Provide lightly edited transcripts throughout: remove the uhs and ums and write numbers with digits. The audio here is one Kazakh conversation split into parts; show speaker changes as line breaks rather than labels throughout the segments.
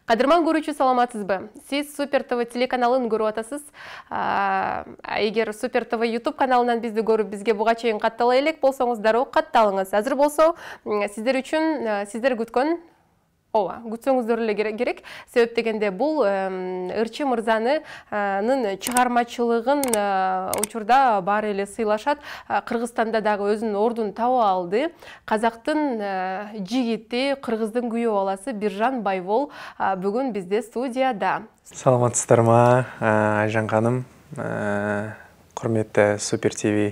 Қадырман көрүүчү, саламатсызбы? Сиз Супер ТВ телеканалын көрүп атасыз. Эгер Супер ТВ YouTube каналынан бизди көрүп, бизге буга чейин каттала элек болсоңуз, дароо катталыңыз. Азыр болсо, сиздер үчүн сиздер күткөн күтсөңүздөр эле керек. Себеп дегенде бул Ырчы мырзанын чыгармачылыгын учурда баары эле сыйлашат. Кыргызстанда дагы өзүнүн ордун таап алды. Казактын жигити, кыргыздын күйөө баласы Биржан Байбол бүгүн бизде студияда.
Саламатсыздарма, Айжан ханым, курметтүү Супер ТВ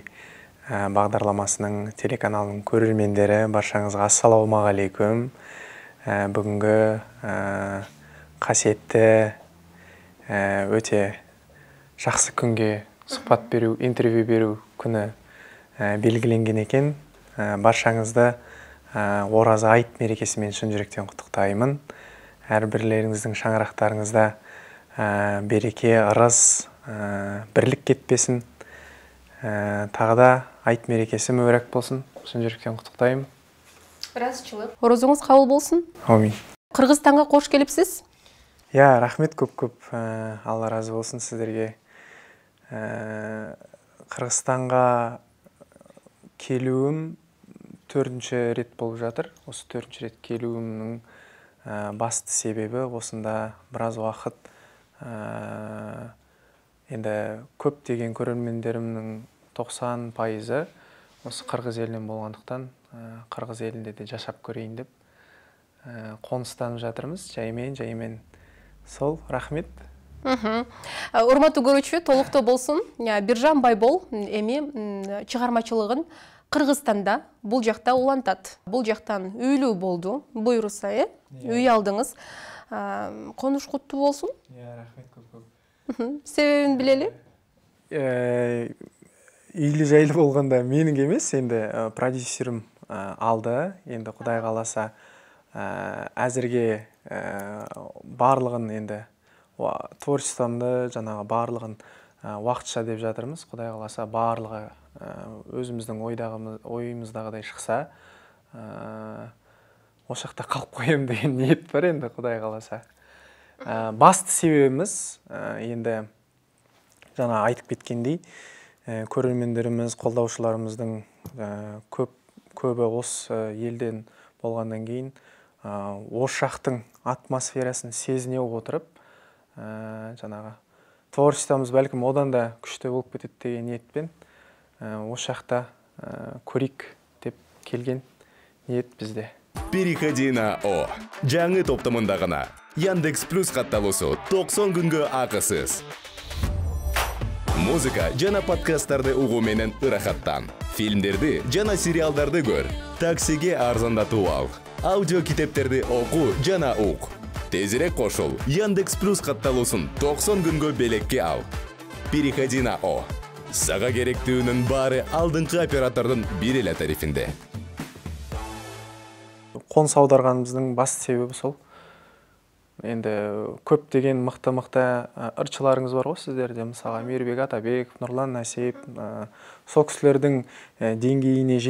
багдарламасынын телеканалынын көрөрмендери, баршаңызга ассаламу алейкум. Бүгүнгү касиетті өте жакшы күнгө сухбат берүү, интервью берүү күнү белгиленген экен. Баршаңызды Ораза айт мерекеси менен чын жүрөктөн куттуктаймын. Ар бирлериңиздин шаңырактарыңызда береке, ырыс, бирлик кетпесин. Тагы да айт мерекеси мүбөрөк болсун. Чын жүрөктөн куттуктайм.
Ыраазычылык. Орозуңуз кабыл болсун.
Амин.
Кыргызстанга кош келипсиз?
Рахмет көп. Алла разы болсун сиздерге. Кыргызстанга келүүм 4-чү рет болуп жатыр. Осы 4-чү рет келүүмдүн басты себеби осында бираз убакыт энди көп деген көрөрмендеримдин 90% осы кыргыз элинен болгондуктан кыргыз элинде де жашап көрейин деп конустанып жатырмыз. Жаймен. Сол, рахмет.
Урматтуу көрүүчү, толуктоо болсун. Биржан Байбол эми чыгармачылыгын Кыргызстанда, бул жакта улантат. Бул жактан үйлүү болду, буйруса, үй алдыңыз. Конуш куттуу болсун.
Рахмет көп.
Себебин билели?
Үйлүү жайлуу болгондо менин эмес, энди продюсерим алды. Енді Құдай қаласа әзірге барлығын енді творчествомды жаңағы барлығын уақытша деп жатырмыз. Құдай қаласа барлығы өзіміздің ойымыздағыдай шықса, осы жақта қалып қоямын деген ниет бар енді Құдай қаласа. Басты себебіміз енді жаңа айтып кеткендей, көрермендеріміз, қолдаушыларымыздың көбі осы елден болғандан кейін осы жақтың атмосферасын сезіне отырып, жаңағы творчествомыз бәлкім одан да күшті болып кетеді деген ниетпен осы жақта көрейік деп келген ниет бізде.
Переходи на О. Жаңы топтамында ғана Яндекс Плюс катталуусу 90 күнгө акысыз. Музыка жана подкасттарды угуу менен ырахаттан. Фильмдерди жана сериалдарды көр. Таксиге арзандатуу ал. Аудио китептерди окуу жана ук. Тезирээк кошул. Яндекс Плюс катталуусун 90 күнгө белекке ал. Переходи на О. Сага керектүүнүн баары алдыңкы оператордун бир эле тарифинде.
Конус аударганыбыздын басты себеби сол. Енді көп деген мықты ырчыларыңыз бар ғой сіздерде, мысалға Мейірбек Атабеков, Нұрлан Насип, сол кісілердің деңгейіне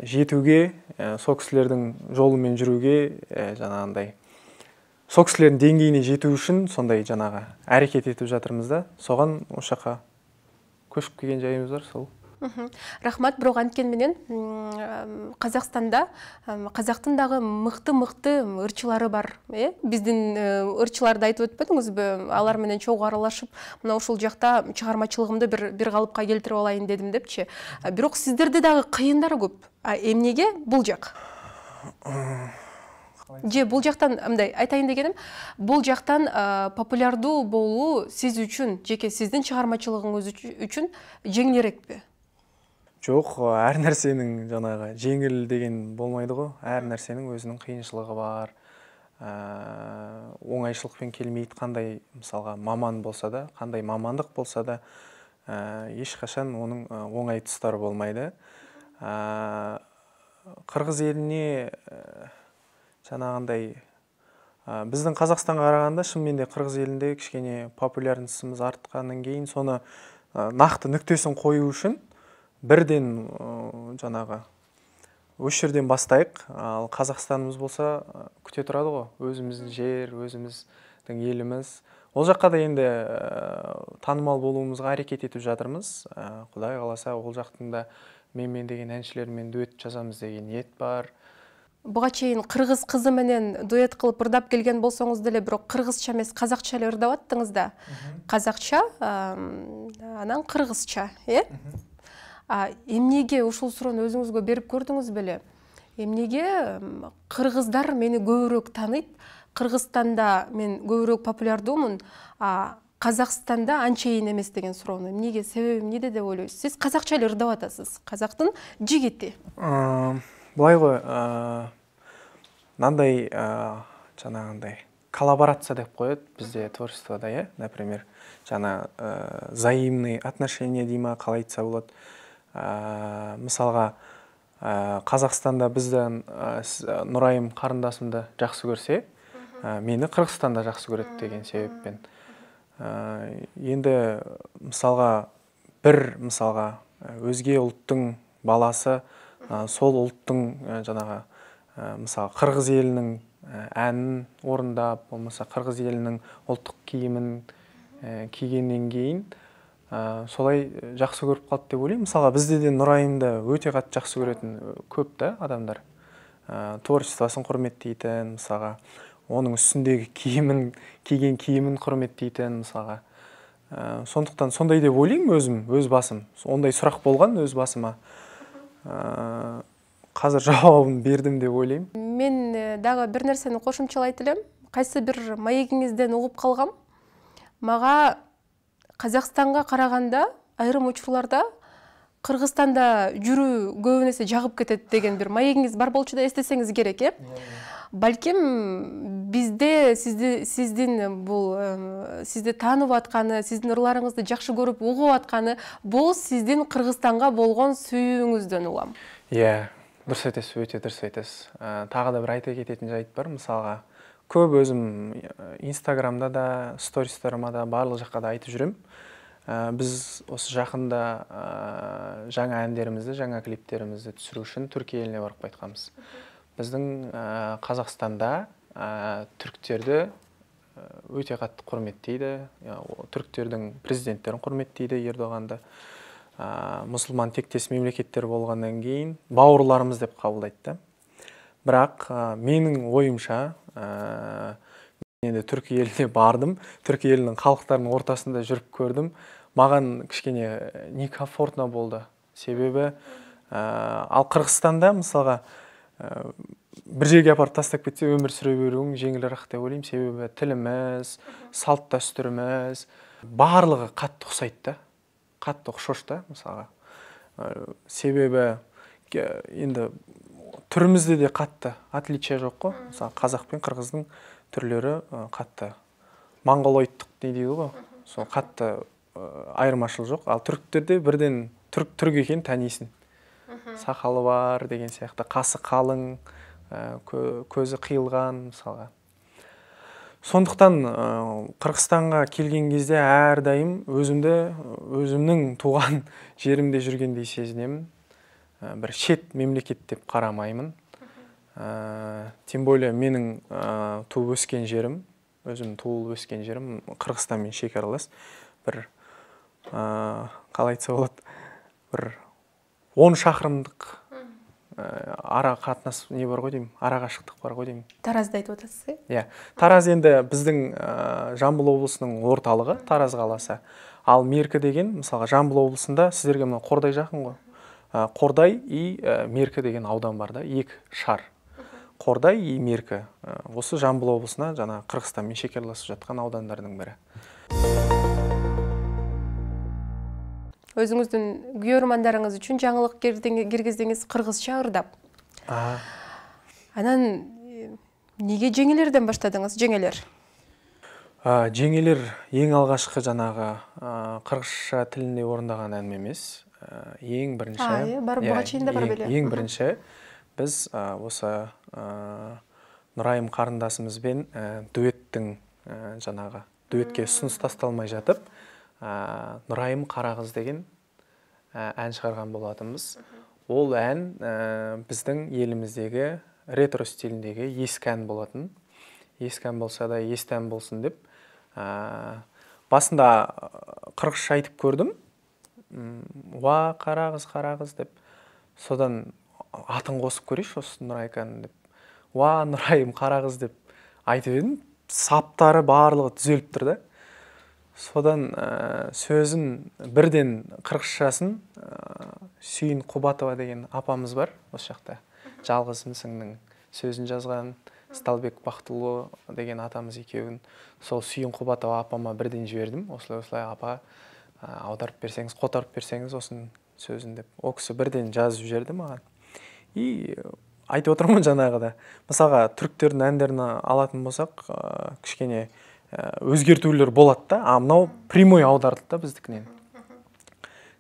жетуге, сол кісілердің жолымен жүруге, жаңағындай сол кісілердің деңгейіне жету үшін сондай жаңағы әрекет етіп жатырмыз да, соған осы жаққа көшіп келген жайымыз бар сол.
Рахмат, бирок анткени менен Казакстанда казактын дагы мыкты ырчылары бар, биздин ырчыларды айтып өтпөдүңүзбү? Алар менен чогуу аралашып, мына ушул жакта чыгармачылыгымды бир калыпка келтирип алайын дедим депчи. Бирок сиздерде дагы кыйындары көп. Эмнеге бул жак? Бул жактан мындай айтайын дегеним, бул жактан популярдуу болуу сиз үчүн, жеке сиздин чыгармачылыгыңыз үчүн жеңилирекпи?
Жоқ, әр нәрсенің жаңағы жеңіл деген болмайды ғой. Әр нәрсенің өзінің қиыншылығы бар. Оңайшылықпен келмейді, қандай мысалға маман болса да, қандай мамандық болса да, ешқашан оның оңай тұстары болмайды. Қырғыз еліне жаңағындай біздің Қазақстанға қарағанда шынымен де Қырғыз елінде кішкене популярностьіміз артқаннан кейін соны нақты нүктесін қою үшін бірден жаңағы осы жерден бастайық. Ал Қазақстанымыз болса, күте тұрады ғой. Өзіміздің жер, өзіміздің еліміз. Ол жаққа да енді танымал болуымызға әрекет етіп жатырмыз. Құдай қаласа, ол жақтың да мен деген әншілермен дуэт жазамыз деген ниет бар.
Буга чейин кыргыз кызы менен дуэт кылып ырдап келген болсоңуз деле, бирок кыргызча эмес, казакча эле ырдап аттыңыз да. Казакча, анан кыргызча, эмнеге ушул суроону өзүңүзгө берип көрдүңүз беле? Эмнеге кыргыздар мени көбүрөөк тааныйт? Кыргызстанда мен көбүрөөк популярдуумун, Казакстанда анчейин эмес деген суроону эмнеге, себеби эмнеде деп ойлойсуз? Сиз казакча эле ырдап атасыз, казактын жигити.
Былай ғой, мынандай жанагындай коллаборация деп коет бизде творчествода, например, жана взаимный отношения дейма, калай айтса болот. Мисалга, Казакстанда бизден Нурайым карындашымды жакшы көрсе, мени Кыргызстанда жакшы көрөт деген себеппен. Енді мисалга өзге ұлттың баласы сол ұлттың жанагы мисалы Кыргыз елінің әнін орындап, болмаса Кыргыз елінің ұлттық киімін кигеннен кейін солай жақсы көріп қалды деп ойлаймын. Мисалга бізде де Нурайымды өте қатты жақсы көретін көп та адамдар. Творчествосын құрметтейтін, мисалга оның үстіндегі киген киімін құрметтейтін, мисалга. Сондықтан сондай деп ойлаймын өз басым. Ондай сұрақ болған өз басыма. Қазір жауабын бердім деп ойлаймын.
Мен дагы бир нерсени кошумчалайт элем. Кайсы бир маегиңизден угуп калгам. Мага Казакстанга караганда айрым учурларда Кыргызстанда жүрүү көбүн эсе жагып кетет деген бир маегиңиз бар болчу да, эстесеңиз керек, Балким бизде сиздин бул сизди таанып атканы, сиздин ырларыңызды жакшы көрүп угуп атканы, бул сиздин Кыргызстанга болгон сүйүүңүздөн улам.
Дұрыс айтасыз, өте дұрыс айтасыз. Тағы да бір айта кететін жайт бар. Мысалға, көп өзім Инстаграмда да, стористарыма да, барлық жаққа да айтып жүрем. Біз осы жақында жаңа әндерімізді, жаңа клиптерімізді түсіру үшін Түркия еліне барып қайтқанбыз. Біздің Қазақстанда түріктерді өте қатты құрметтейді. Түріктердің президенттерін құрметтейді, Ердоғанды. Мұсылман тектес мемлекеттер болғаннан кейін бауырларымыз деп қабылдайды. Бірақ менің ойымша, енді Түркия еліне бардым, Түркия елінің халықтарының ортасында жүріп көрдім. Маған кішкене некомфортно болды. Себебі ал Қырғызстанда мысалға бір жерге апарып тастап кетсе өмір сүре беруің жеңілірек деп ойлаймын. Себебі тіліміз, салт дәстүріміз барлығы қатты ұқсайды да. Қатты ұқсас та, мысалға. Себебі енді түрімізде де қатты отличие жоқ қой. Мысалы, қазақ пен қырғыздың түрлері қатты монголоидтық не дейді ғой. Сол қатты айырмашылық жоқ. Ал түріктерде бірден түрік екенін танисың. Сақалы бар деген сияқты, қасы қалың, көзі қиылған, мысалға. Сондықтан Қырғызстанға келген кезде әрдайым өзімнің туған жерімде жүргендей сезінемін. Бір шет мемлекет деп қарамаймын. Тем более менің туып өскен жерім, өзім туылып өскен жерім Қырғызстанмен шекаралас. Бір қалай айтса болады, бір 10 шақырымдық ара қатынас не бар ғой деймін, ара қашықтық бар ғой деймін.
Таразды айтып отырсыз,
Тараз енді біздің Жамбыл облысының орталығы, Тараз қаласы. Ал Меркі деген, мысалға Жамбыл облысында сіздерге мына Қордай жақын ғой. Қордай и Меркі деген аудан бар да, екі шар. Қордай и Меркі. Осы Жамбыл облысына жаңа Қырғызстанмен шекараласып жатқан аудандардың бірі.
Өзіңіздің көрермандарыңыз үшін жаңалық киргиздиңиз кыргызча ырдап. Анан неге жеңелерден баштадыңыз, жеңелер?
Жеңелер ең алғашқы жанағы қырғызша тілінде орындаған әнім емес. Ең бірінші.
Буга чейин да бар беле.
Ең бірінші біз осы Нурайым қарындасымызбен дуэттің жанағы дуэтке ұсыныс тасталмай жатып, Нурайым қара қыз деген ән шығарған болатынбыз. Ол ән біздің еліміздегі ретро стиліндегі ескі ән болатын. Ескі ән болса да есті ән болсын деп. Басында қырғызша айтып көрдім. Уа, қарағыз деп. Содан атын қосып көрейші осы Нұрайканың деп. Уа, Нұрайым қарағыз деп айтып едім. Саптары барлығы түзеліп тұрды. Содан сөзін бірден қырғызшасын Сүйін Құбатова деген апамыз бар осы жақта. Жалғызымсыңның сөзін жазған Сталбек Бақтылы деген атамыз екеуін. Сол Сүйін Құбатова апама бірден жібердім. Осылай апа аударып берсеңіз, қотарып берсеңіз осының сөзін деп. О кісі бірден жазып жіберді маған. И айтып отырмын жаңағыда. Мысалға түріктердің әндерін алатын болсақ, кішкене өзгертулер болады да, мынау прямой аударды да біздікінен.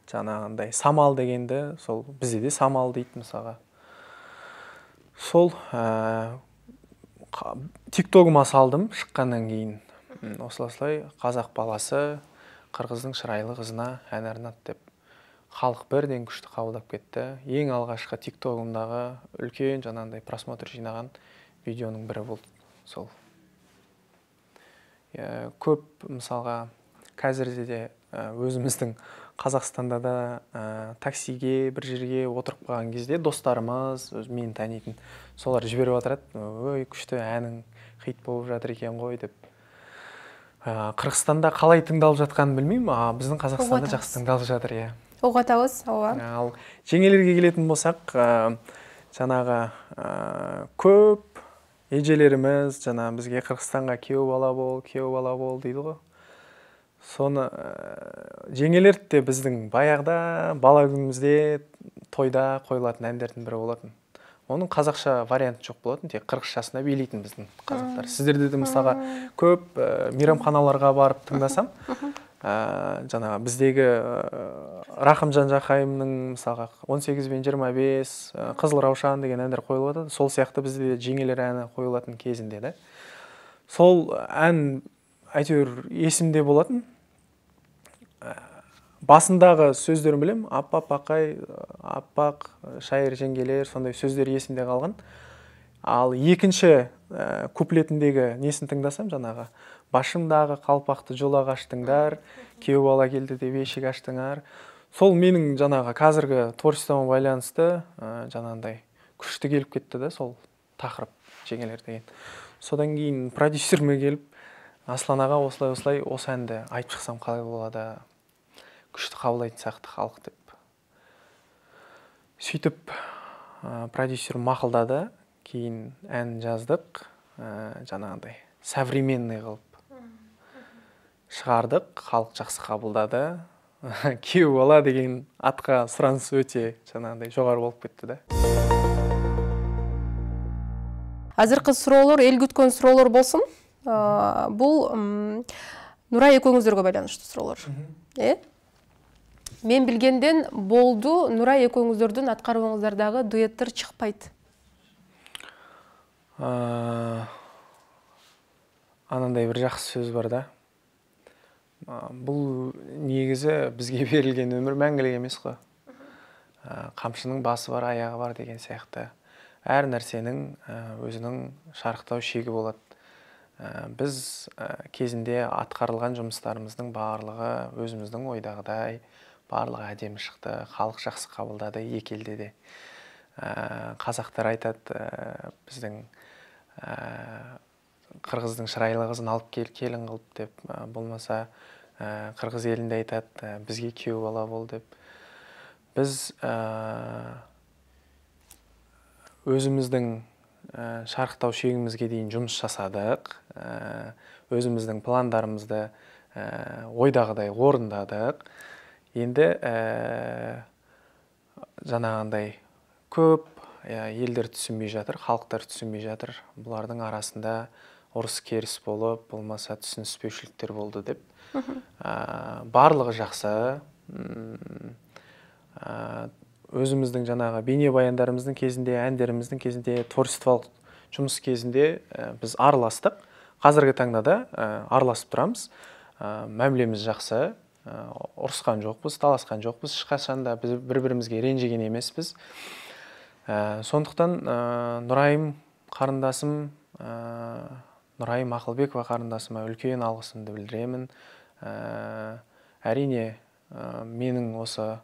Жаңағындай самал дегенді, сол бізде де самал дейді мысалға. Сол тиктогыма салдым шыққаннан кейін. Осылай қазақ баласы қырғыздың шырайлы қызына ән арнады деп. Халық бірден күшті қабылдап кетті. Ең алғашқы тиктогымдағы үлкен жаңағындай просмотр жинаған видеоның бірі болды. Сол. Көп мысалға қазірде де өзіміздің Қазақстанда да таксиге бір жерге отырып қалған кезде достарымыз, мені танитын, солар жіберіп отырады. Ой, күшті әнің хит болып жатыр екен ғой деп. Қырғызстанда қалай тыңдалып жатқанын білмеймін, біздің Қазақстанда жақсы тыңдалып жатыр, иә.
Оғатауыз,
Ал жеңелерге келетін болсақ, жаңағы көп ежелеріміз бізге Қырғызстанға күйеу бала бол дейді ғой. Соны жеңелер де біздің баяғыда бала күнімізде тойда қойылатын әндердің бірі болатын. Оның қазақша варианты жоқ болатын, тек қырғызшасына билейтін біздің қазақтар. Сіздерде де мысалға көп мейрамханаларға барып тыңдасам, жаңағы біздегі Рахымжан Жақайымның мысалға 18 бен 25, Қызыл Раушан деген әндер қойылады. Сол сияқты бізде жеңелер әні қойылатын кезінде де. Сол ән әйтеуір есімде болатын. Басындағы сөздерін білем, аппақ ақай, аппақ шайыр жеңгелер, сондай сөздер есімде қалған. Ал екінші куплетіндегі несін тыңдасам, жаңағы башымдағы қалпақты жолақ аштыңдар, күйеу бала келді деп ешік аштыңар. Сол менің жаңағы қазіргі творчествома байланысты жаңағындай күшті келіп кетті да, сол тақырып жеңелер деген. Содан кейін продюсеріме келіп, Аслан аға осылай осы әнді айтып шықсам қалай болады, күшті қабылдайтын сияқты халық деп. Сөйтіп продюсер мақұлдады, кейін ән жаздық, жаңағындай современный қылып шығардық, халық жақсы қабылдады. Күйеу бала деген атқа сұраныс өте жаңағындай жоғары болып кетті да.
Азыркы суроолор, эл күткөн суроолор болсун. Бул Нурай экөөңүздөргө байланыштуу суроолор. Мен билгенден болду, Нурай экөөңүздөрдүн аткарууңуздардагы дуэттер чыкпайт.
Анандай бір жақсы сөз бар да. Бұл негізі бізге берілген өмір мәңгілік емес қой. Қамшының басы бар, аяғы бар деген сияқты. Әр нәрсенің өзінің шарықтау шегі болады. Біз кезінде атқарылған жұмыстарымыздың барлығы өзіміздің ойдағыдай, барлығы әдемі шықты, халық жақсы қабылдады, екі елде де. Қазақтар айтады, біздің қырғыздың шырайлы қызын алып келін қылып деп, болмаса қырғыз елінде айтады, бізге күйеу бала бол деп. Біз өзіміздің шарықтау шегімізге дейін жұмыс жасадық, өзіміздің пландарымызды ойдағыдай орындадық. Енді жаңағындай көп елдер түсінбей жатыр, халықтар түсінбей жатыр. Бұлардың арасында ұрыс керіс болып, болмаса түсініспеушіліктер болды деп. Барлығы жақсы. Өзіміздің жаңағы бейнебаяндарымыздың кезінде, әндеріміздің кезінде, творчестволық жұмыс кезінде біз араластық. Қазіргі таңда да араласып тұрамыз. Мәмілеміз жақсы. ұрысқан жоқпыз, таласқан жоқпыз, ешқашан да біз бір-бірімізге ренжіген емеспіз. Сондықтан Нұрайым қарындасым, Нұрайым Ақылбекова қарындасыма үлкен алғысымды білдіремін. Әрине, менің осы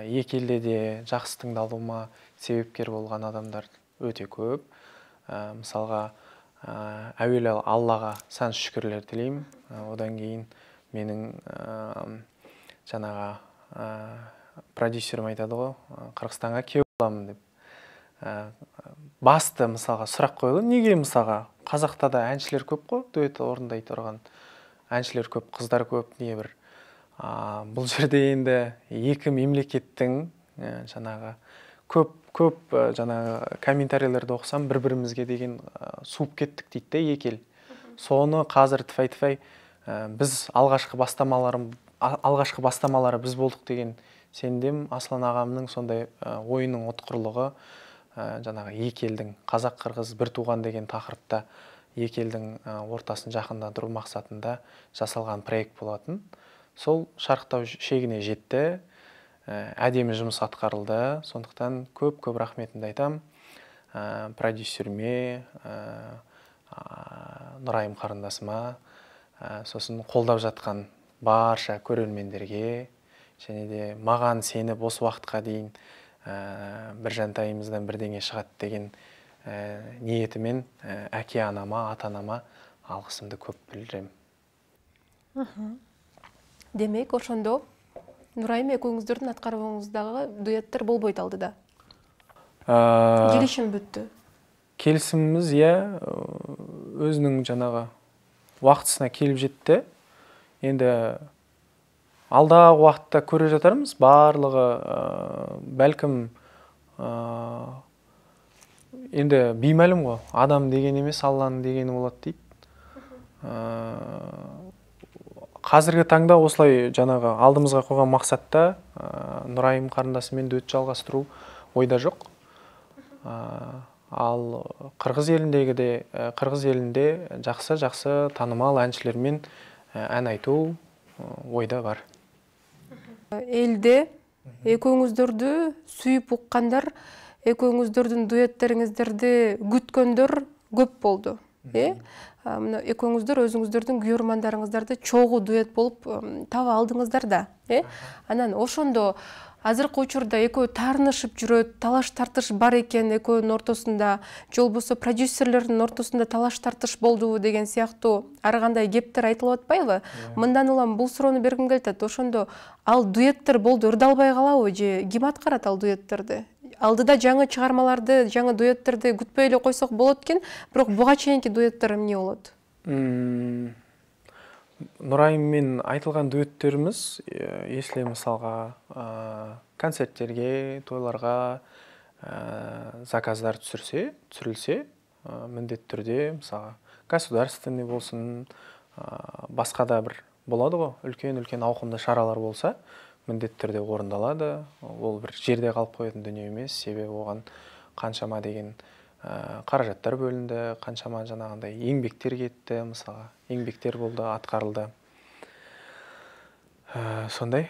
екі елде де жақсы тыңдалуыма себепкер болған адамдар өте көп. Мысалға, әуелі Аллаға сан шүкірлер тілеймін. Одан кейін менің жаңағы продюсерім айтады ғой, Қырғызстанға күйеу боламын деп. Басты мысалға сұрақ қойылды. Неге мысалға қазақта да әншілер көп қой, дуэт орындай тұрған әншілер көп, қыздар көп, не бір. Бұл жерде енді екі мемлекеттің жаңағы көп жаңағы комментарийлерді оқысам, бір-бірімізге деген суып кеттік дейді екі ел. Соны қазір тфай-тфай біз алғашқы бастамалары біз болдық деген сендем. Аслан ағамның сондай ойының отқырлығы, жаңағы екі елдің қазақ-қырғыз бір туған деген тақырыпта екі елдің ортасын жақындандыру мақсатында жасалған проект болатын. Сол шарықтау шегіне жетті, әдемі жұмыс атқарылды. Сондықтан көп рахметімді айтам продюсеріме, Нұрайым қарындасыма, сосын қолдап жатқан барша көрермендерге, және де маған сеніп осы уақытқа дейін бір жантайымыздан бірдеңе шығады деген ниетімен әке анама, ата-анама алғысымды көп білдірем.
Демек, ошондо Нұрайым экөөңүздөрдүн аткарууңуздағы дуэттер болбойт алдыда. Келишим бүттү.
Келісіміміз өзінің жаңағы уақытысына келіп жетті. Енді алдағы уақытта көре жатармыз. Барлығы бәлкім енді беймәлім ғой. Адам деген емес, Алланың дегені болады дейді. Қазіргі таңда осылай жаңағы алдымызға қойған мақсатта Нұрайым қарындасымен дуэт жалғастыру ойда жоқ. Ал Қырғыз елінде жақсы танымал әншілермен ән айту ойда бар.
Елде экөөңүздөрдү сүйүп уккандар, экөөңүздөрдүн дуэттериңиздерди күткөндөр көп болду. Экөөңүздөр өзүңүздөрдүн күйөрмандарыңыздарды чогуу дуэт болуп таба алдыңыздар да. Анан ошондо азыркы учурда экөө таарынышып жүрөт, талаш тартыш бар экен экөөнүн ортосунда, же болбосо продюсерлердин ортосунда талаш тартыш болдубу деген сыяктуу ар кандай кептер айтылып атпайбы? Мындан улам бул суроону бергим келип атат. Ошондо ал дуэттер болду, ырдалбай калабы же ким аткарат ал дуэттерди? Алдыда жаңы чыгармаларды, жаңы дуэттерди күтпөй эле койсок болот экен, бирок буга чейинки дуэттер эмне болот?
Нұрайыммен айтылған дуэттерimiz, если мысалға концерттерге, тойларға заказдар түсірілсе, міндетті түрде, мысалға государственный болсын, басқа да бір болады ғой, үлкен ауқымды шаралар болса, міндетті түрде орындалады. Ол бір жерде қалып қоятын дүние емес, себебі оған қаншама деген қаражаттар бөлінді, қаншама жаңағындай еңбектер кетті, мысалға еңбектер болды, атқарылды. Сондай.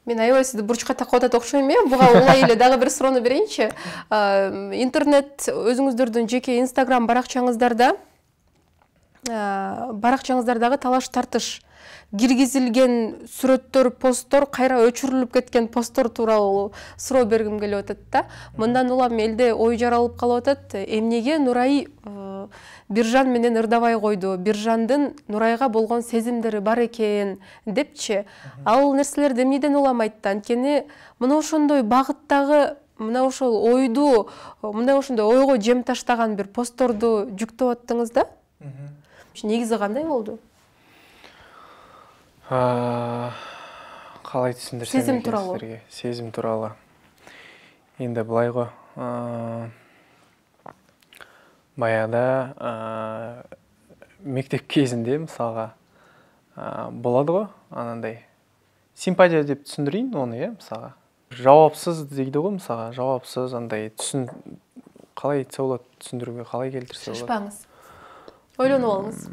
Мен аябай сізді бурчка тақып атат окшойм, буга улай эле дагы бир суроону берейинчи. Интернет өзүңүздөрдүн жеке Инстаграм баракчаңыздардагы талаш тартыш киргизилген сүрөттөр, посттор, кайра өчүрүлүп кеткен посттор тууралуу суроо бергим келип атат да. Мындан улам элде ой жаралып калып атат. Эмнеге Нурай Биржан менен ырдабай койду? Биржандын Нурайга болгон сезимдери бар экен депчи. Ал нерселерди эмнеден уламайт да? Анткени мына ошондой багыттагы, мына ошол ойду, мына ошондой ойго жем таштаган бир постторду жүктөп аттыңыз да? Негизи кандай болду?
Қалай түсіндірсем
сезим туралы.
Сезим туралы. Енді былай ғой. Баяғыда мектеп кезінде мысалға болады ғой, анандай симпатия деп түсіндірейін оны, мысалға. Жауапсыз дейді ғой, мысалға, жауапсыз андай қалай айтса болады, түсіндіруге қалай келтірсе болады.
Шашпаңыз. Ойланып алыңыз.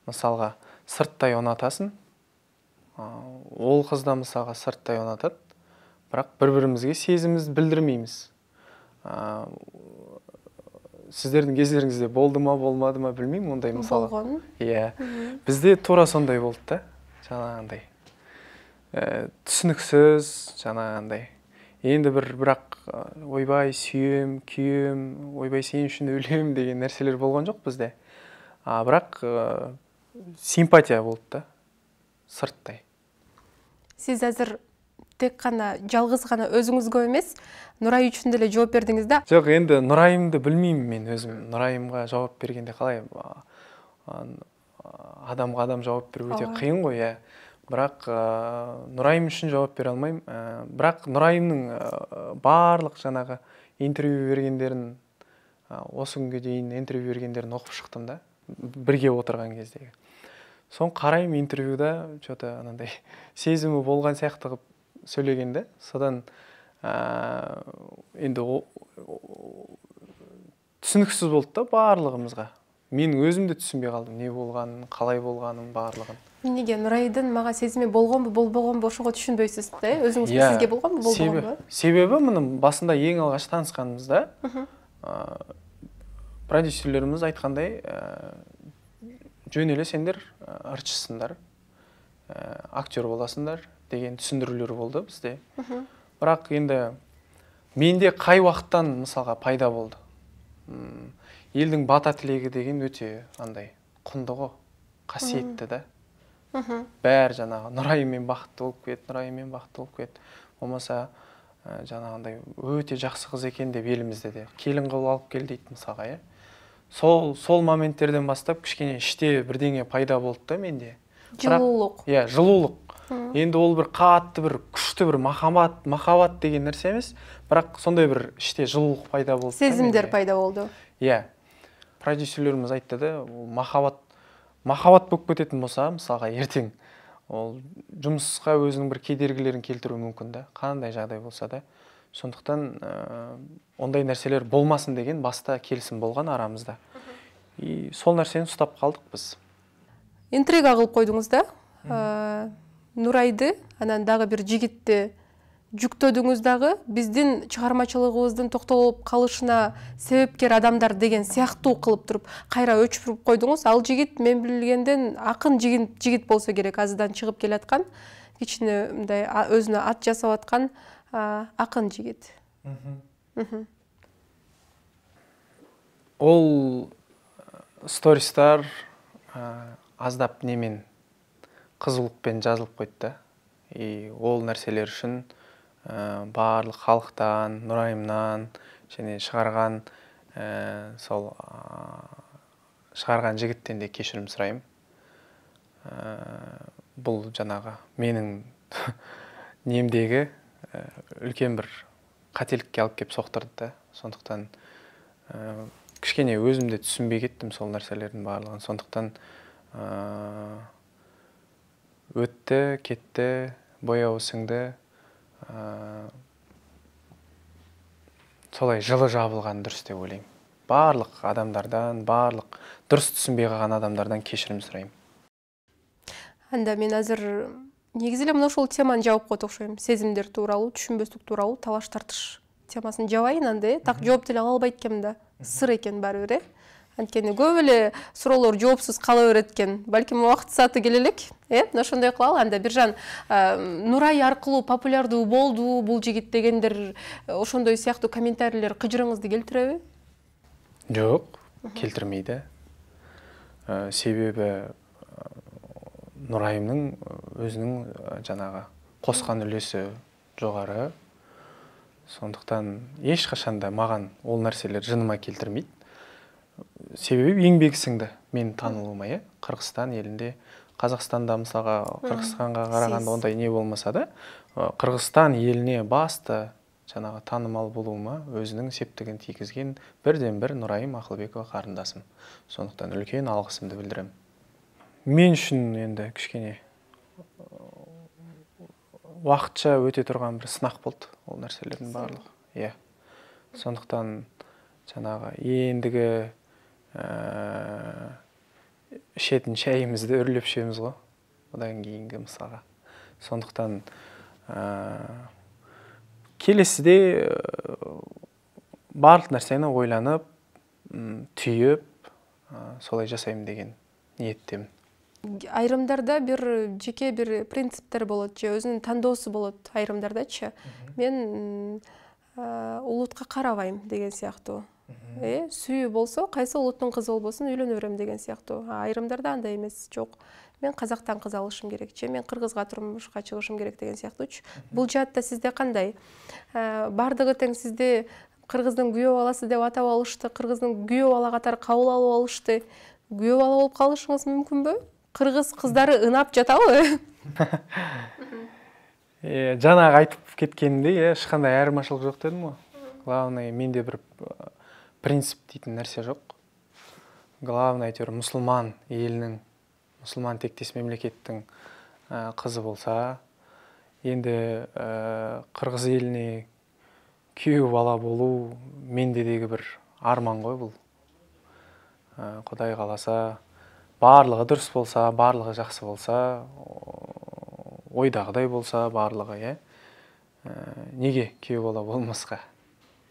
Мысалға, сырттай ұнатасың, Ол қыз да мысалға сырттай ұнатады, бірақ бір-бірімізге сезімімізді білдірмейміз. Сіздердің кездеріңізде болды ма, болмады ма білмеймін, ондай мысалы.
Болған.
Иә. Бізде тура сондай болды да, жаңағындай. Түсініксіз, жаңағындай. Енді бірақ ойбай сүйем, күйем, ойбай сен үшін өлем деген нәрселер болған жоқ бізде. Бірақ симпатия болды да, сырттай.
Сіз әзір тек қана жалғыз ғана өзіңізге емес, Нұрай үшін деле жооп бердіңіз да?
Жоқ, енді Нұрайымды білмеймін мен өзім. Нұрайымға жауап бергенде қалай? Адамға адам жауап беру өте қиын ғой, иә. Бірақ Нұрайым үшін жауап бере алмаймын. Бірақ Нұрайымның барлық жаңағы интервью бергендерін, осы күнге дейін интервью бергендерін оқып шықтым да, бірге отырған кездегі. Сон қараймын интервьюда, что-то анандай сезімі болған сияқты қылып сөйлегенде, содан енді түсініксіз болды да барлығымызға. Мен өзім де түсінбей қалдым, не болғанын, қалай болғанын, барлығын.
Неге Нұрайдың маға сезімі болған ба, болмаған ба, ошоға түшүнбөйсүз да? Өзүңүз сизге болгон ба, болбогон ба?
Себеби мунун басында эң алгач таанышканыбызда продюсерлерimiz айткандай, жөн эле сендер ырчысыңдар, актер боласыңдар деген түшүндүрүүлөр болду бизде. Бирок енді менде кай убакыттан мисалга пайда болду. Элдин бата тилеги деген өтө андай кундуу го, касиетті да. Бәр жанагы Нұрайыммен бақытты болып кет, Нұрайыммен бақытты болып кет. Болмаса жанагындай өте жақсы қыз екен деп елімізде де келін қылып алып кел дейді мысалға, иә. Сол моменттерден бастап кішкене іште бірдеңе пайда болды да менде.
Жылулық.
Иә, жылулық. Енді ол бір қатты бір күшті бір махаббат деген нәрсе емес, бірақ сондай бір іште жылулық пайда болды.
Сезімдер пайда болды.
Иә. Продюсерлерimiz айтты да, ол махаббат болып кететін болса, мысалға ертең ол жұмысқа өзінің бір кедергілерін келтіруі мүмкін да, қандай жағдай болса да. Сондықтан ондай нәрселер болмасын деген баста келісім болған арамызда. И сол нәрсені ұстап қалдық біз.
Интрига қылып қойдыңыз да? Нұрайды, анан дагы бир жигитти жүктөдүңүз дагы биздин чыгармачылыгыбыздын токтолуп калышына себепкер адамдар деген сыяктуу кылып туруп кайра өчүрүп койдуңуз. Ал жигит мен билгенден акын жигит болсо керек, азыдан чыгып келаткан, кичине мындай өзүнө ат жасап аткан акын жигит.
Ол стористар аздап немен кызуулукпен жазылып койду да. И ол нерселер үчүн барлық халықтан, Нұрайымнан және шығарған жігіттен де кешірім сұраймын. Бұл жаңағы менің немдегі үлкен бір қателікке алып кеп соқтырды да. Сондықтан кішкене өзімде түсінбей кеттім сол нәрселердің барлығын. Сондықтан өтті, кетті, бояуы сіңді. Солай жылы жабылған дұрыс деп ойлаймын. Барлық адамдардан, барлық дұрыс түсінбей қалған адамдардан кешірім сұраймын.
Анда мен азыр негизи эле мына ошол теманы жабып койт окшойм. Сезимдер тууралуу, түшүнбөстүк тууралуу талаш тартыш темасын жабайын анда, так жооп деле ала албайт экенмин да. Сыр экен баары бир, Анткени көп эле суроолор жоопсуз кала берет экен. Балким убакыт сааты келе элек, мына ошондой кылалы. Анда Биржан Нурай аркылуу популярдуу болду бул жигит дегендер ошондой сыяктуу комментарийлер кыжырыңызды келтиреби?
Жок, келтирмейди. Себеби Нурайымдын өзүнүн жанагы коскон үлөсү жогору. Сондуктан эч качанда маган ол нерселер жыныма келтирмейт. Себеби еңбек сіңді мен танылуыма, Кыргызстан елінде, Қазақстанда мысалға Кыргызстанга караганда ондай не болмаса да, Кыргызстан еліне басты жанагы танымал болуыма өзүнүн септигин тийгизген бирден бир Нурайым Акылбекова карындасым. Сондуктан үлкен алгысымды билдирем. Мен үчүн енді кичкене уақытша өте турган бир сынак болду ол нерселердин барлыгы. Иә. Сондуктан жанагы ендиги ішетін шайымызды үрлеп ішеміз ғой. Одан кейінгі мысалға Сондықтан келесіде барлық нәрсені ойланып, түйіп, солай жасаймын деген ниеттемін.
Айрымдарда бир жеке бир принциптер болот, же өзүнүн тандоосу болот айрымдардачы. Мен улутка карабайм деген сыяктуу. Сүйүү болсо, кайсы улуттун кызы болбосун үйлөнө берем деген сыяктуу. Айрымдарда андай эмес, жок. Мен казактан кыз алышым керек, же мен кыргызга турмушка чыгышым керек деген сыяктуучу. Бул жаатта сизде кандай? Бардыгы тең сизди кыргыздын күйөө баласы деп атап алышты, кыргыздын күйөө бала катары кабыл алып алышты. Күйөө бала болуп калышыңыз мүмкүнбү? Кыргыз кыздары ынап жатабы?
Жанагы айтып кеткендей, эч кандай айырмачылык жок дедим го. Главный менде бир принцип дейтин нерсе жок. Главный әйтеуір мусулман элинин, мусулман тектес мемлекеттин кызы болса, енді кыргыз элине күйөө бала болуу мендеги бир арман ғой бул. Кудай кааласа, барлыгы дұрыс болса, барлыгы жакшы болса, ойдагыдай болса, барлыгы, неге күйөө бала болмаска?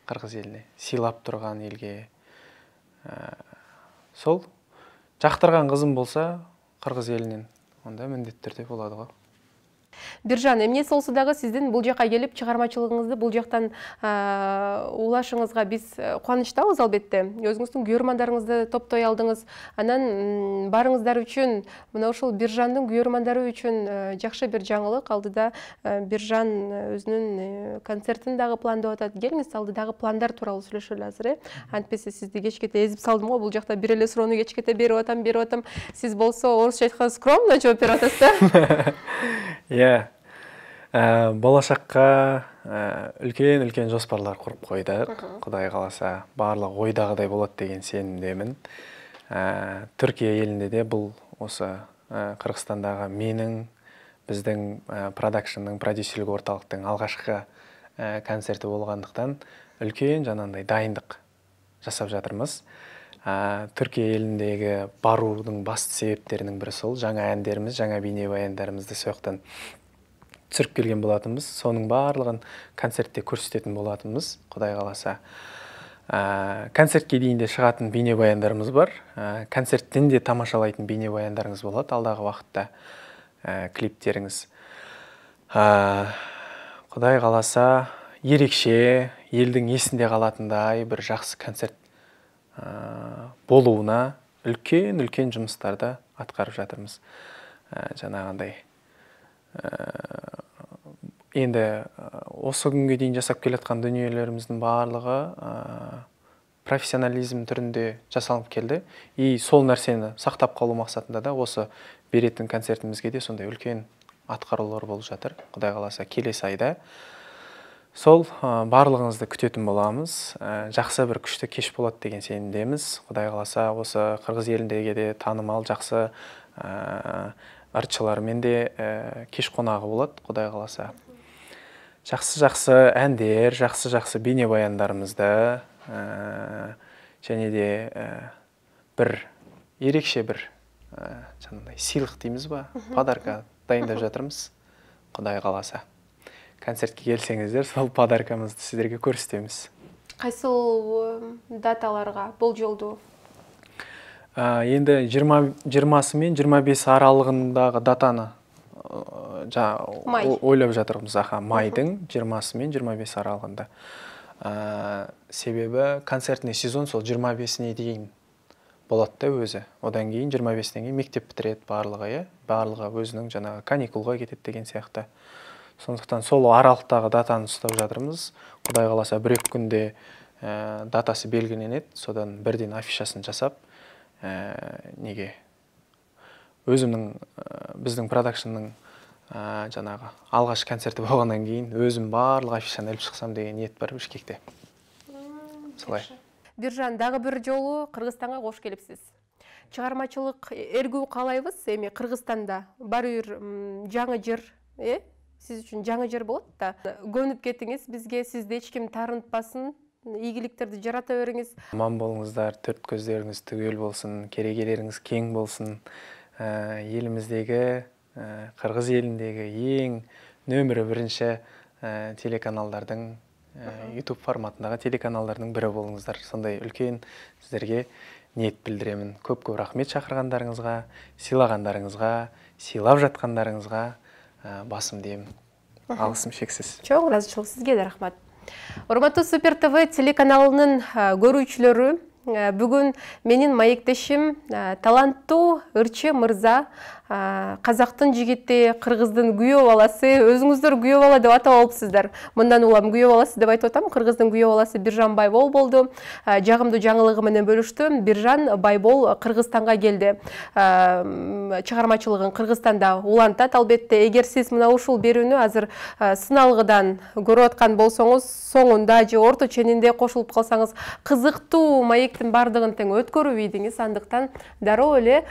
Кыргыз элине сыйлап турган элге. Сол жактырган кызым болса, кыргыз элинин, онда міндетті түрдө болот го.
Биржан, эмне болсо дагы сиздин бул жака келип чыгармачылыгыңызды бул жактан улашыңызга биз кубанычтабыз албетте. Өзүңүздүн күйөрмандарыңызды топтой алдыңыз. Анан барыңыздар үчүн, мына ошол Биржандын күйөрмандары үчүн жакшы бир жаңылык. Алдыда Биржан өзүнүн концертин дагы пландап атат. Келиңиз, алдыдагы пландар тууралуу сүйлөшөлү азыр. Антпесе сизди кечкете эзип салдым го. Бул жакта бир эле суроону кечкете берип атам. Сиз болсо орусча айтканда скромно жооп берип атасыз.
Болашаққа үлкен жоспарлар құрып қойдық. Құдай қаласа, барлық ойдағыдай болады деген сенімдемін. Түркия елінде де бұл осы Қырғызстандағы менің, біздің продакшнның, продюсерлік орталықтың алғашқы концерті болғандықтан үлкен жанандай дайындық жасап жатырмыз. Түркия еліндегі барудың басты себептерінің бірі сол. Жаңа әндеріміз, жаңа бейнебаяндарымызды сояқтан түсіріп келген болатынбыз. Соның барлығын концертте көрсететін болатынбыз, Құдай қаласа. Концертке дейінде шығатын бейнебаяндарымыз бар. Концерттен де тамашалайтын бейнебаяндарыңыз болады алдағы уақытта, клиптеріңіз. Құдай қаласа, ерекше, елдің есінде қалатындай бір жақсы концерт болуына үлкен жұмыстарды атқарып жатырмыз. Жаңағындай. Енді осы күнге дейін жасап келатқан дүниелеріміздің барлығы профессионализм түрінде жасалып келді. И сол нәрсені сақтап қалу мақсатында да осы беретін концертімізге де сондай үлкен атқарулар болып жатыр. Құдай қаласа, келесі айда. Сол барлығыңызды күтетін боламыз. Жақсы бір күшті кеш болады деген сенімдеміз. Құдай қаласа, осы Қырғыз еліндегі де танымал жақсы ырчылармен де кеш қонағы болады, Құдай қаласа. Жақсы әндер, жақсы бейнебаяндарымызды және де бір ерекше бір сыйлық дейміз ба, подарка дайындап жатырмыз, Құдай қаласа. Концертке келсеңіздер, сол подаркамызды сіздерге көрсетеміз.
Қайсыл даталарға бұл жолду?
Енді 20 мен 25 аралығындағы датаны ойлап жатырмыз. Майдың 20 мен 25 аралығында. Себебі концертный сезон сол 25-не дейін болады да өзі. Одан кейін 25-тен кейін мектеп бітіреді барлығы, барлығы өзінің жаңағы каникулға кетеді деген сияқты. Сондықтан сол аралықтағы датаны ұстап жатырмыз. Құдай қаласа, 1-2 күнде датасы белгіленеді. Содан бірден афишасын жасап, неге біздің продакшнның жаңағы алғаш концерті болғаннан кейін өзім барлық афишаны іліп шықсам деген ниет бар Бішкекте. Солай.
Биржан, дағы бір жолу Қырғызстанға қош келіпсіз. Чыгармачылык эргүү каалайбыз. Эми Кыргызстанда бар бир жаңы жер, сиз үчүн жаңы жер болот да. Көнүп кетиңиз бизге, сизди эч ким тарынтпасын, ийгиликтерди жарата бериңиз.
Аман болуңуздар, төрт көздөрүңүз түгөл болсун, керегелериңиз кең болсун. Элимиздеги Кыргыз элиндеги эң нөмірі бірінші телеканалдардың YouTube форматындағы телеканалдардың бірі болыңыздар. Сондай үлкен сіздерге ниет білдіремін. Көп рахмет шақырғандарыңызға, сыйлағандарыңызға, сыйлап жатқандарыңызға басым деймін. Алғысым шексіз.
Чоң ыраазычылык сизге да рахмат. Урматтуу Супер ТВ телеканалынын көрүүчүлөрү, бүгүн менин маектешим таланттуу ырчы мырза, казактын жигити, кыргыздын күйөө баласы, өзүңүздөр күйөө бала деп атап алыпсыздар. Мындан улам күйөө баласы деп айтып атам. Кыргыздын күйөө баласы Биржан Байбол болду. Жагымдуу жаңылыгы менен бөлүштү. Биржан Байбол Кыргызстанга келди. Чыгармачылыгын Кыргызстанда улантат. Албетте, эгер сиз мына ушул берүүнү азыр сыналгыдан көрүп аткан болсоңуз, соңунда же орто ченинде кошулуп калсаңыз, кызыктуу маектин бардыгын тең өткөрүп ийдиңиз. Андыктан дароо эле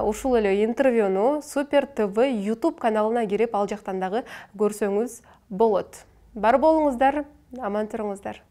ушул эле интервьюну Супер ТВ YouTube каналына кирип, ал жактан дагы көрсөңүз болот. Бар болуңуздар, аман туруңуздар.